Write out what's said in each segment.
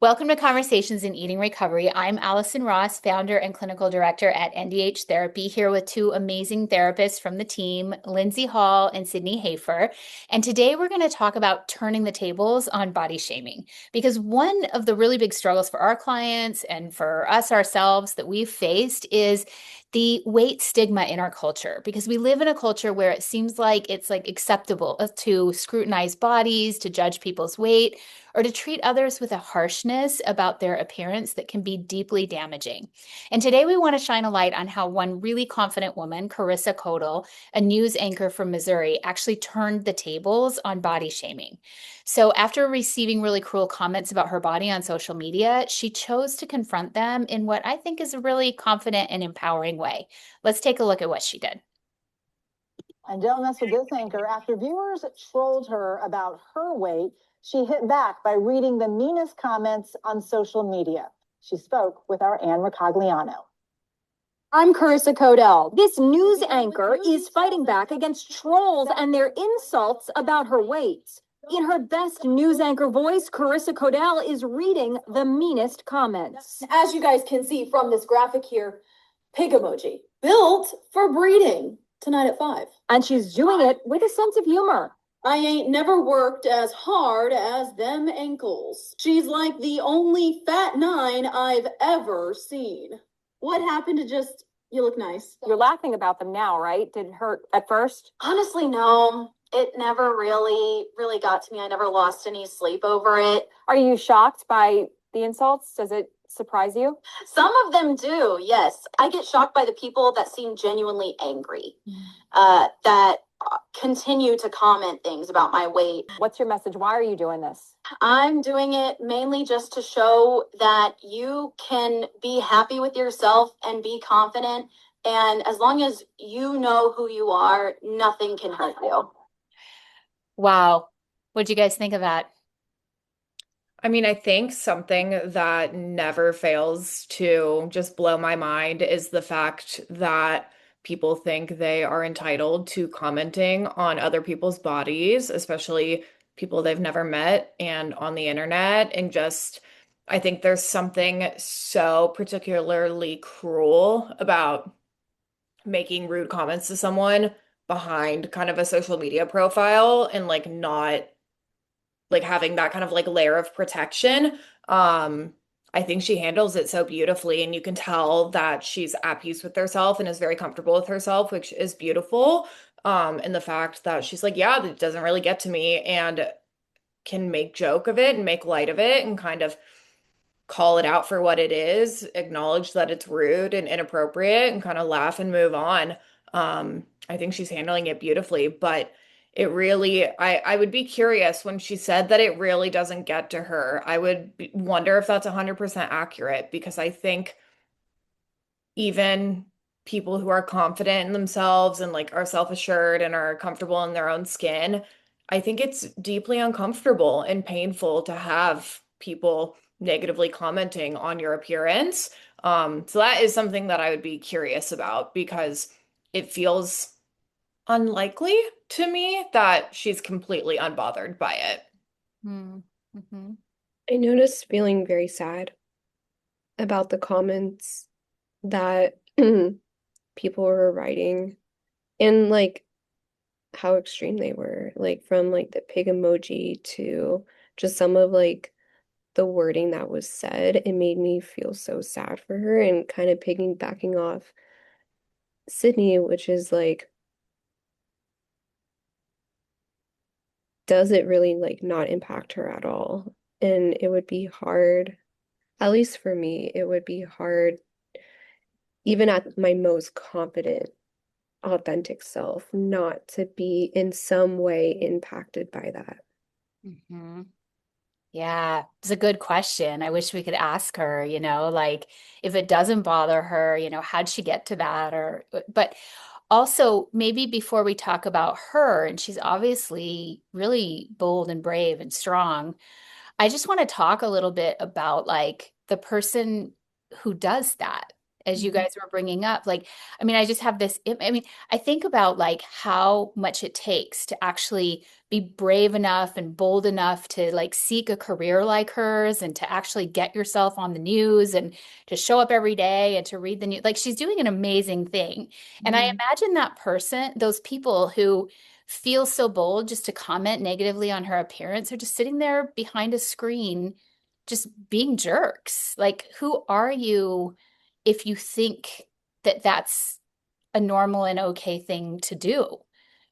Welcome to Conversations in Eating Recovery. I'm Alison Ross, founder and clinical director at NDH Therapy, here with two amazing therapists from the team, Lindsay Hall and Sydney Hafer. And today we're going to talk about turning the tables on body shaming, because one of the really big struggles for our clients and for us ourselves that we've faced is the weight stigma in our culture, because we live in a culture where it seems like it's like acceptable to scrutinize bodies, to judge people's weight, or to treat others with a harshness about their appearance that can be deeply damaging. And today we want to shine a light on how one really confident woman, Carissa Codel, a news anchor from Missouri, actually turned the tables on body shaming. So after receiving really cruel comments about her body on social media, she chose to confront them in what I think is a really confident and empowering way. Let's take a look at what she did. And don't mess with this anchor. After viewers trolled her about her weight, she hit back by reading the meanest comments on social media. She spoke with our Anne Ricagliano. I'm Carissa Codel. This news anchor is fighting back against trolls and their insults about her weight. In her best news anchor voice, Carissa Codel is reading the meanest comments. As you guys can see from this graphic here, pig emoji, built for breeding. Tonight at 5. And she's doing it with a sense of humor. I ain't never worked as hard as them ankles. She's like the only fat 9 I've ever seen. What happened to just, you look nice? You're laughing about them now, right? Did it hurt at first? Honestly, no. It never really got to me. I never lost any sleep over it. Are you shocked by the insults? Does it surprise you? Some of them do, yes. I get shocked by the people that seem genuinely angry, that continue to comment things about my weight. What's your message? Why are you doing this? I'm doing it mainly just to show that you can be happy with yourself and be confident. And as long as you know who you are, nothing can hurt you. Wow. What do you guys think of that? I mean, I think something that never fails to just blow my mind is the fact that people think they are entitled to commenting on other people's bodies, especially people they've never met and on the internet. And just, I think there's something so particularly cruel about making rude comments to someone behind kind of a social media profile and like not like having that kind of like layer of protection. I think she handles it so beautifully, and you can tell that she's at peace with herself and is very comfortable with herself, which is beautiful. And the fact that she's like, yeah, that doesn't really get to me, and can make joke of it and make light of it and kind of call it out for what it is, acknowledge that it's rude and inappropriate, and kind of laugh and move on. I think she's handling it beautifully, but it really, I would be curious when she said that it really doesn't get to her. I would wonder if that's 100% accurate, because I think even people who are confident in themselves and like are self-assured and are comfortable in their own skin, I think it's deeply uncomfortable and painful to have people negatively commenting on your appearance. So that is something that I would be curious about, because it feels unlikely to me that she's completely unbothered by it. Mm-hmm. I noticed feeling very sad about the comments that people were writing, and like how extreme they were, like from like the pig emoji to just some of like the wording that was said. It made me feel so sad for her, and kind of piggybacking off Sydney, which is like, does it really like not impact her at all? And it would be hard, at least for me, it would be hard, even at my most confident, authentic self, not to be in some way impacted by that. Mm-hmm. Yeah, it's a good question. I wish we could ask her, like if it doesn't bother her, how'd she get to that? But also maybe before we talk about her, and she's obviously really bold and brave and strong, I just want to talk a little bit about like the person who does that. as you guys were bringing up. Like, I mean, I just have this, I mean, I think about like how much it takes to actually be brave enough and bold enough to like seek a career like hers and to actually get yourself on the news and to show up every day and to read the news. Like, she's doing an amazing thing. And I Mhm. imagine that person, those people who feel so bold just to comment negatively on her appearance are just sitting there behind a screen, just being jerks. Like, who are you if you think that that's a normal and okay thing to do?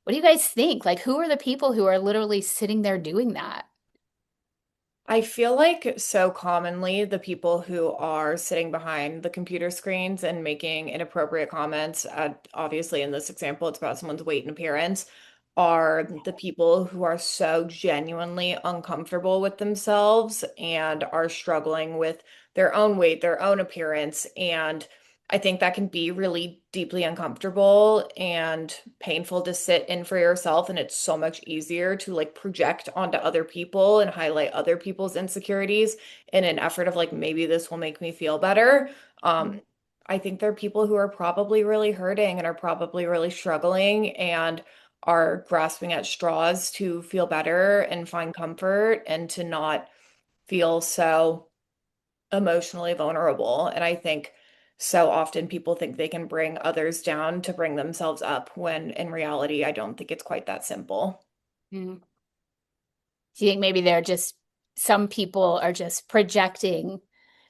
What do you guys think? Like, who are the people who are literally sitting there doing that? I feel like so commonly the people who are sitting behind the computer screens and making inappropriate comments, obviously in this example, it's about someone's weight and appearance, are the people who are so genuinely uncomfortable with themselves and are struggling with their own weight, their own appearance. And I think that can be really deeply uncomfortable and painful to sit in for yourself. And it's so much easier to like project onto other people and highlight other people's insecurities in an effort of like, maybe this will make me feel better. Um, I think there are people who are probably really hurting and are probably really struggling and are grasping at straws to feel better and find comfort and to not feel so emotionally vulnerable. And I think so often people think they can bring others down to bring themselves up, when in reality, I don't think it's quite that simple. Mm. Do you think maybe they're just, some people are just projecting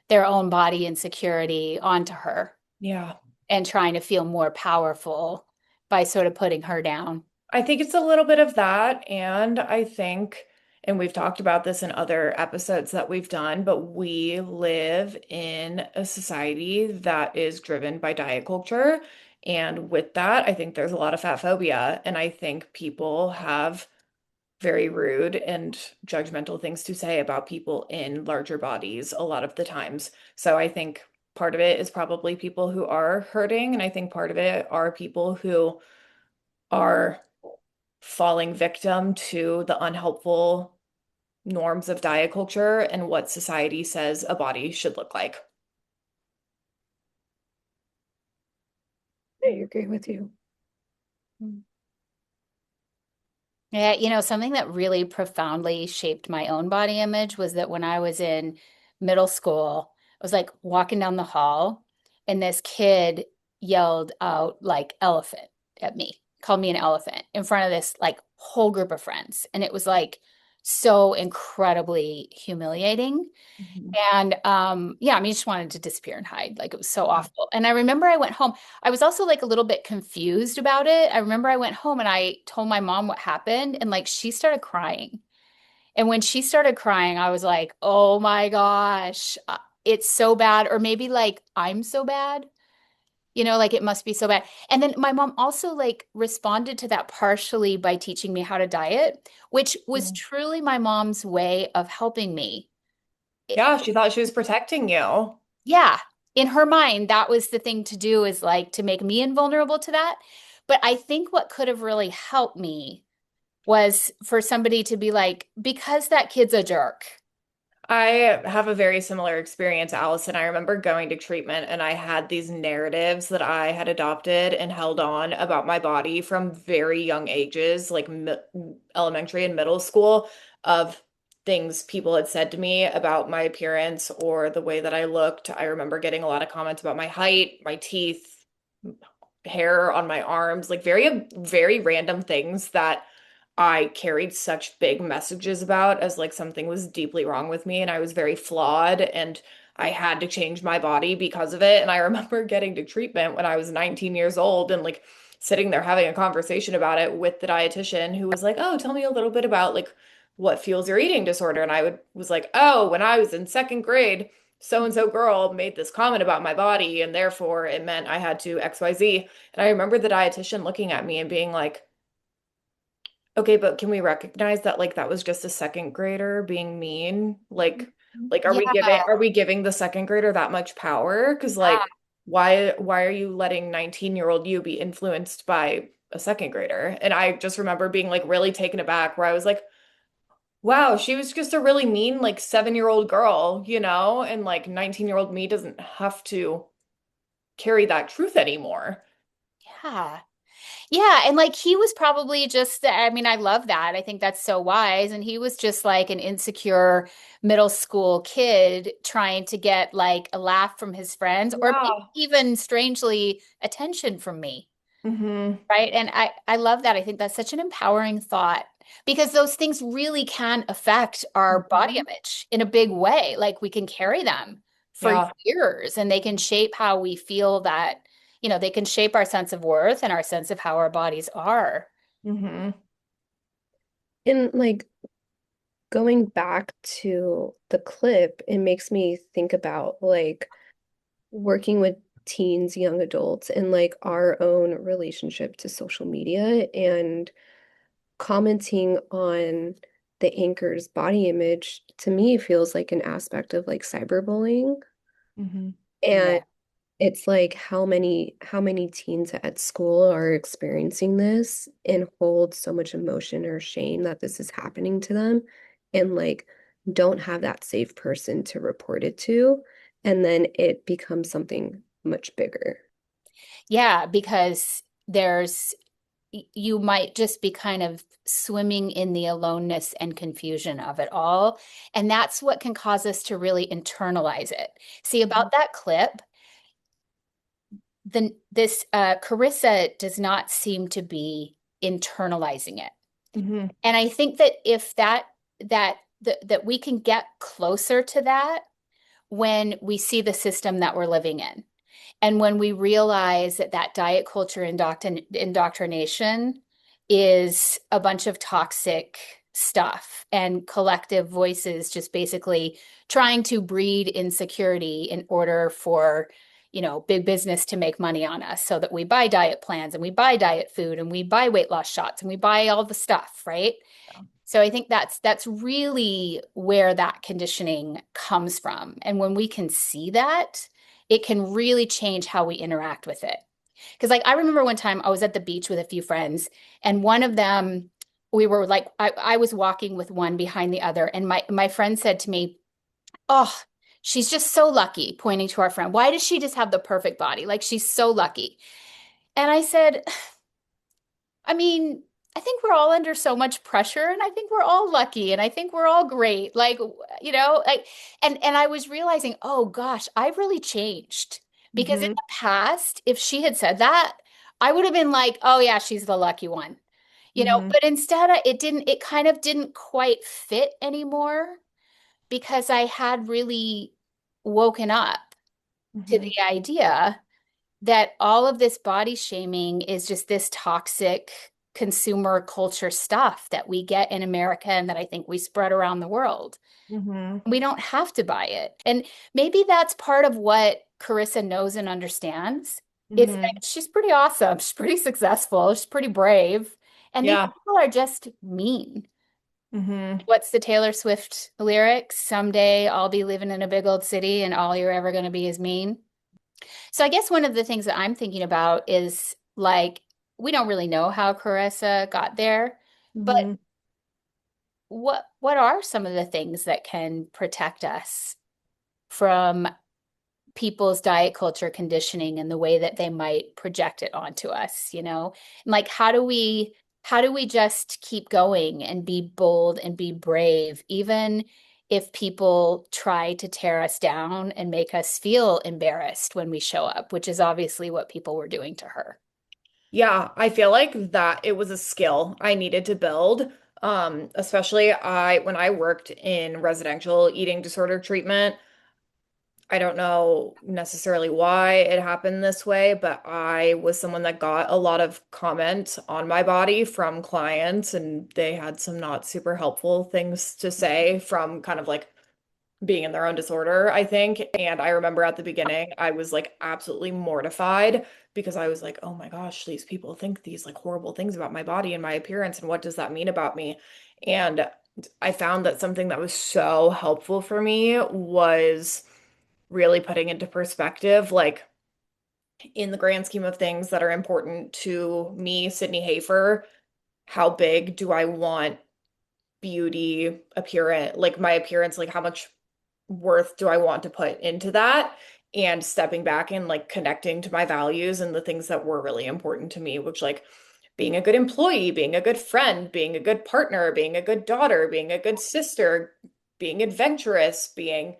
their own body insecurity onto her Yeah. and trying to feel more powerful by sort of putting her down? I think it's a little bit of that. And I think, and we've talked about this in other episodes that we've done, but we live in a society that is driven by diet culture. And with that, I think there's a lot of fat phobia. And I think people have very rude and judgmental things to say about people in larger bodies a lot of the times. So I think part of it is probably people who are hurting. And I think part of it are people who are falling victim to the unhelpful norms of diet culture and what society says a body should look like. I agree with you. Yeah, you know, something that really profoundly shaped my own body image was that when I was in middle school, I was like walking down the hall and this kid yelled out like elephant at me, called me an elephant in front of this like whole group of friends. And it was like so incredibly humiliating. Mhm. And yeah, I mean, I just wanted to disappear and hide. Like it was so awful. And I remember I went home. I was also like a little bit confused about it. I remember I went home and I told my mom what happened, and like she started crying. And when she started crying, I was like, oh my gosh, it's so bad. Or maybe like I'm so bad. You know, like it must be so bad. And then my mom also like responded to that partially by teaching me how to diet, which was Yeah. truly my mom's way of helping me. Yeah, she thought she was protecting you. Yeah, in her mind, that was the thing to do, is like to make me invulnerable to that. But I think what could have really helped me was for somebody to be like, because that kid's a jerk. I have a very similar experience, Allison. I remember going to treatment and I had these narratives that I had adopted and held on about my body from very young ages, like mi elementary and middle school, of things people had said to me about my appearance or the way that I looked. I remember getting a lot of comments about my height, my teeth, hair on my arms, like very random things that I carried such big messages about as like something was deeply wrong with me and I was very flawed and I had to change my body because of it. And I remember getting to treatment when I was 19 years old and like sitting there having a conversation about it with the dietitian, who was like, "Oh, tell me a little bit about like what fuels your eating disorder." And was like, "Oh, when I was in second grade, so and so girl made this comment about my body and therefore it meant I had to XYZ." And I remember the dietitian looking at me and being like, "Okay, but can we recognize that like that was just a second grader being mean? Like Yeah. are we giving the second grader that much power? Because like why are you letting 19-year-old you be influenced by a second grader?" And I just remember being like really taken aback, where I was like, "Wow, she was just a really mean like 7-year-old girl, you know? And like 19-year-old me doesn't have to carry that truth anymore. Yeah. Yeah, and like he was probably just, I mean, I love that. I think that's so wise. And he was just like an insecure middle school kid trying to get like a laugh from his friends or maybe Yeah. even strangely attention from me. Hmm. Right. And I love that. I think that's such an empowering thought because those things really can affect our body Hmm. image in a big way. Like we can carry them for Yeah. years and they can shape how we feel that, they can shape our sense of worth and our sense of how our bodies are. Hmm. And like going back to the clip, it makes me think about like working with teens, young adults, and like our own relationship to social media and commenting on the anchor's body image to me feels like an aspect of like cyberbullying. Hmm. And Yeah. it's like how many teens at school are experiencing this and hold so much emotion or shame that this is happening to them and like don't have that safe person to report it to, and then it becomes something much bigger. Yeah, because you might just be kind of swimming in the aloneness and confusion of it all. And that's what can cause us to really internalize it. See, about that clip, this Carissa does not seem to be internalizing it. Hmm. And I think that if that we can get closer to that when we see the system that we're living in. And when we realize that diet culture indoctrination is a bunch of toxic stuff and collective voices just basically trying to breed insecurity in order for, big business to make money on us so that we buy diet plans and we buy diet food and we buy weight loss shots and we buy all the stuff, right? So I think that's really where that conditioning comes from. And when we can see that, it can really change how we interact with it. Because like I remember one time I was at the beach with a few friends, and one of them, we were like, I was walking with one behind the other, and my friend said to me, "Oh, she's just so lucky," pointing to our friend. "Why does she just have the perfect body? Like she's so lucky." And I said, I mean, I think we're all under so much pressure and I think we're all lucky and I think we're all great. Like, like and I was realizing, oh gosh, I've really changed. Because in Hmm. the past, if she had said that, I would have been like, oh yeah, she's the lucky one. Hmm. But instead it kind of didn't quite fit anymore because I had really woken up to Hmm. the idea that all of this body shaming is just this toxic consumer culture stuff that we get in America and that I think we spread around the world. Hmm. We don't have to buy it. And maybe that's part of what Carissa knows and understands is Hmm. that she's pretty awesome. She's pretty successful. She's pretty brave. And these Yeah. people are just mean. Hmm. What's the Taylor Swift lyrics? Someday I'll be living in a big old city and all you're ever going to be is mean. So I guess one of the things that I'm thinking about is like we don't really know how Carissa got there, but Hmm. what are some of the things that can protect us from people's diet culture conditioning and the way that they might project it onto us, And like how do we just keep going and be bold and be brave, even if people try to tear us down and make us feel embarrassed when we show up, which is obviously what people were doing to her. Yeah, I feel like that it was a skill I needed to build. Especially when I worked in residential eating disorder treatment. I don't know necessarily why it happened this way, but I was someone that got a lot of comment on my body from clients, and they had some not super helpful things to say from kind of like being in their own disorder, I think. And I remember at the beginning, I was like absolutely mortified because I was like, oh my gosh, these people think these like horrible things about my body and my appearance, and what does that mean about me? And I found that something that was so helpful for me was really putting into perspective, like in the grand scheme of things that are important to me, Sydney Hafer, how big do I want beauty appearance, like my appearance, like how much worth do I want to put into that? And stepping back and like connecting to my values and the things that were really important to me, which like being a good employee, being a good friend, being a good partner, being a good daughter, being a good sister, being adventurous, being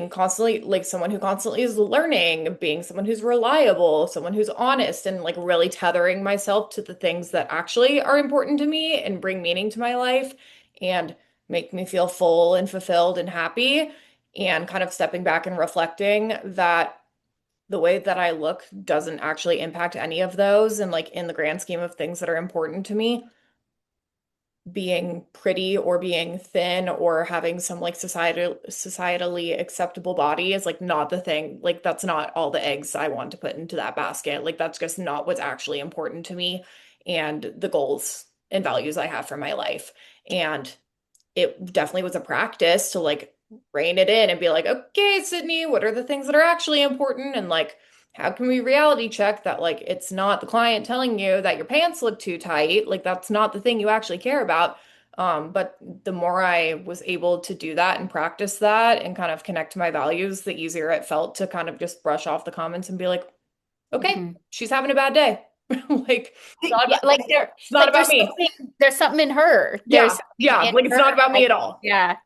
constantly like someone who constantly is learning, being someone who's reliable, someone who's honest, and like really tethering myself to the things that actually are important to me and bring meaning to my life and make me feel full and fulfilled and happy. And kind of stepping back and reflecting that the way that I look doesn't actually impact any of those. And like in the grand scheme of things that are important to me, being pretty or being thin or having some like societally acceptable body is like not the thing. Like that's not all the eggs I want to put into that basket. Like that's just not what's actually important to me and the goals and values I have for my life. And it definitely was a practice to like rein it in and be like, okay, Sydney, what are the things that are actually important? And like, how can we reality check that like it's not the client telling you that your pants look too tight? Like that's not the thing you actually care about. But the more I was able to do that and practice that and kind of connect to my values, the easier it felt to kind of just brush off the comments and be like, okay, she's having a bad day. Like, it's not Yeah, about, like it's not about me. there's something in her. There's Yeah, something yeah, in like it's her, not about me like, at all. yeah.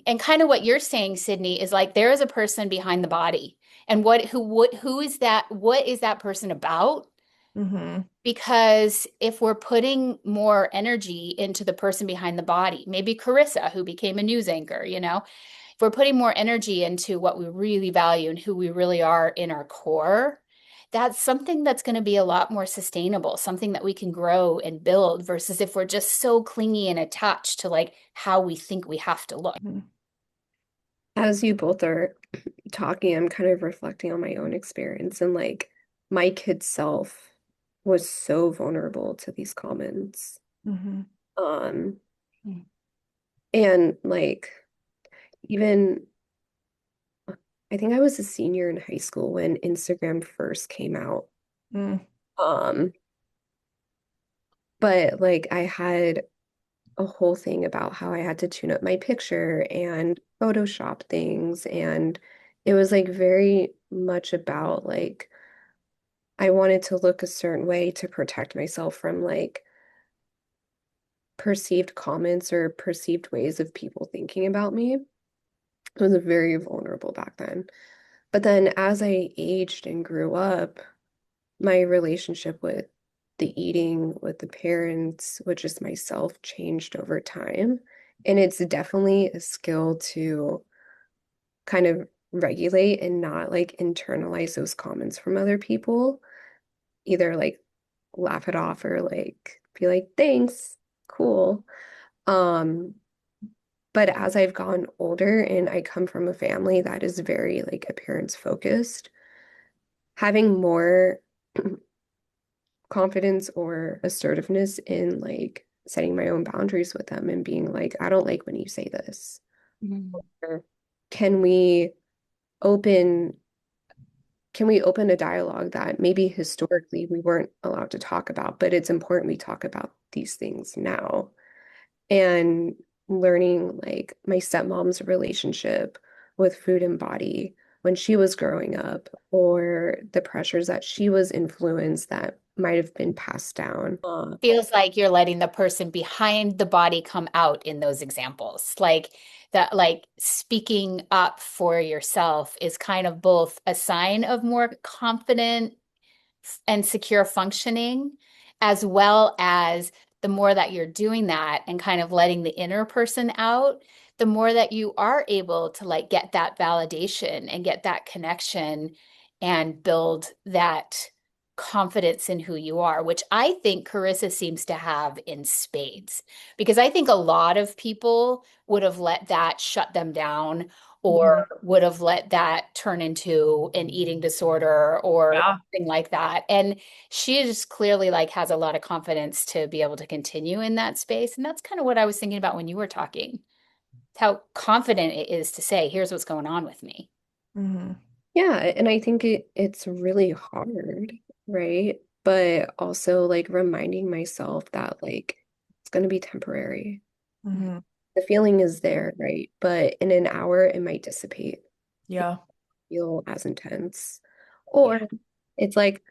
And kind of what you're saying, Sydney, is like there is a person behind the body. And who is that? What is that person about? Mm-hmm. Because if we're putting more energy into the person behind the body, maybe Carissa, who became a news anchor, if we're putting more energy into what we really value and who we really are in our core, that's something that's going to be a lot more sustainable, something that we can grow and build versus if we're just so clingy and attached to like how we think we have to look. As you both are talking, I'm kind of reflecting on my own experience, and like my kid self was so vulnerable to these comments. Mm-hmm. Um, and like even I think I was a senior in high school when Instagram first came out. Mm. Um, but like I had a whole thing about how I had to tune up my picture and Photoshop things, and it was like very much about like I wanted to look a certain way to protect myself from like perceived comments or perceived ways of people thinking about me. I was very vulnerable back then. But then as I aged and grew up, my relationship with the eating, with the parents, with just myself changed over time. And it's definitely a skill to kind of regulate and not like internalize those comments from other people, either like laugh it off or like be like, thanks, cool. Um, but as I've gotten older and I come from a family that is very like appearance focused, having more confidence or assertiveness in like setting my own boundaries with them and being like, I don't like when you say this. Mm-hmm. Or can we open can we open a dialogue that maybe historically we weren't allowed to talk about, but it's important we talk about these things now. And learning like my stepmom's relationship with food and body when she was growing up, or the pressures that she was influenced that might have been passed down. Feels like you're letting the person behind the body come out in those examples. Like that, like speaking up for yourself is kind of both a sign of more confident and secure functioning, as well as the more that you're doing that and kind of letting the inner person out, the more that you are able to like get that validation and get that connection and build that confidence in who you are, which I think Carissa seems to have in spades. Because I think a lot of people would have let that shut them down or would have let that turn into an eating disorder or Yeah. something like that. And she just clearly like has a lot of confidence to be able to continue in that space. And that's kind of what I was thinking about when you were talking, how confident it is to say, here's what's going on with me. Mm-hmm. Yeah, and I think it's really hard, right? But also like reminding myself that like it's going to be temporary. Mm-hmm. The feeling is there, right? But in an hour, it might dissipate, Yeah. feel as intense. Yeah. Or it's like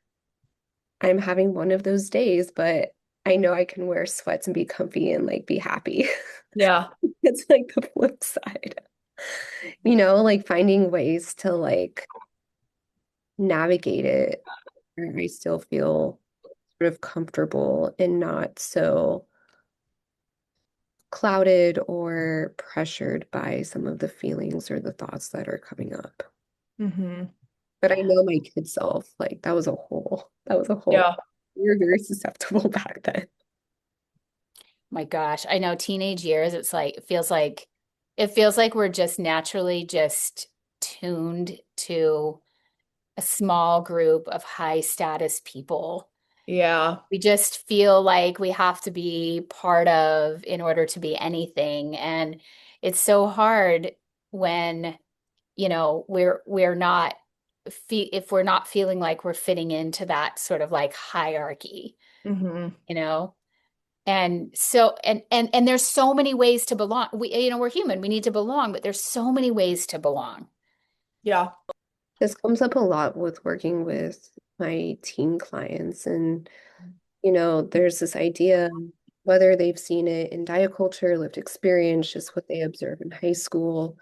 I'm having one of those days, but I know I can wear sweats and be comfy and like be happy. Yeah. It's like the flip side. Like finding ways to like navigate it where I still feel sort of comfortable and not so clouded or pressured by some of the feelings or the thoughts that are coming up. Mm-hmm. But I know my kid self, like that was a whole, Yeah. we were very susceptible back then. My gosh, I know teenage years, it's like it feels like we're just naturally just tuned to a small group of high status people. Yeah. We just feel like we have to be part of in order to be anything. And it's so hard when, we're not fe if we're not feeling like we're fitting into that sort of like hierarchy, Mm-hmm. you know? And so and there's so many ways to belong. We're human. We need to belong, but there's so many ways to belong. Yeah. This comes up a lot with working with my teen clients. And, there's this idea, whether they've seen it in diet culture, lived experience, just what they observe in high school,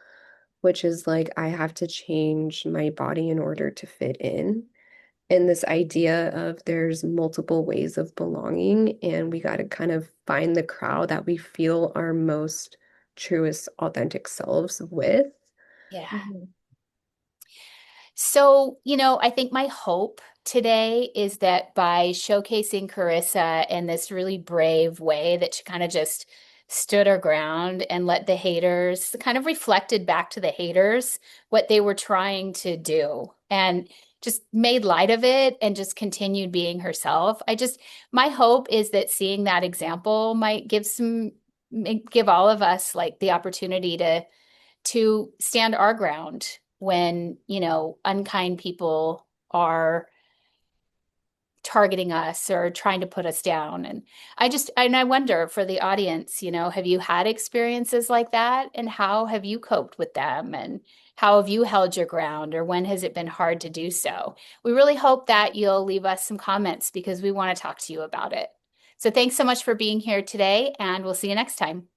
which is like, I have to change my body in order to fit in. And this idea of there's multiple ways of belonging, and we got to kind of find the crowd that we feel our most truest, authentic selves with. Yeah. Mm-hmm. So, I think my hope today is that by showcasing Carissa in this really brave way that she kind of just stood her ground and let the haters kind of reflected back to the haters what they were trying to do and just made light of it and just continued being herself. My hope is that seeing that example might give all of us like the opportunity to stand our ground when, unkind people are targeting us or trying to put us down. And I wonder for the audience, have you had experiences like that? And how have you coped with them? And how have you held your ground? Or when has it been hard to do so? We really hope that you'll leave us some comments because we want to talk to you about it. So thanks so much for being here today, and we'll see you next time.